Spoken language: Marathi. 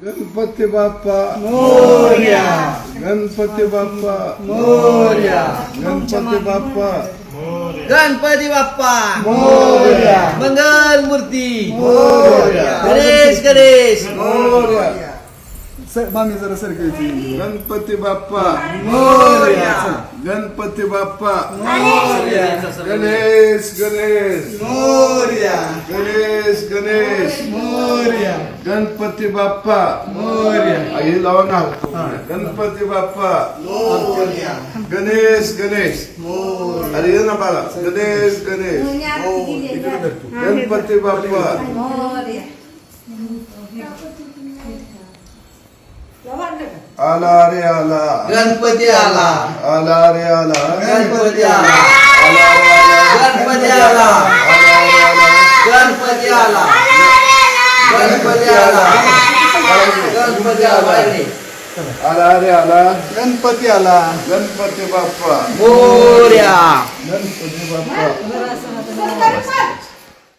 गणपती बाप्पा मोरया. गणपती बाप्पा मोरया. गणपती बाप्पा गणपती बाप्पा मोरया. मंगल मूर्ती मोरया. गणेश गणेश मोरया. मामी जरा सरकायची गणपती बाप्पा मोरया. गणपती बाप्पा मोरया. गणेश गणेश मोरया. गणेश गणेश मोरया. गणपती बाप्पा मोरया. आई लावून गणपती बाप्पा गणेश गणेश अरे ये ना बाळा गणेश गणेश गणपती बाप्पा आला रे आला गणपती आला आला रे आला गणपती आला आला रे आला गणपती आला गणपती आला गणपती आला गणपती आला आला रे आला गणपती आला. गणपती बाप्पा मोरया गणपती बाप्पा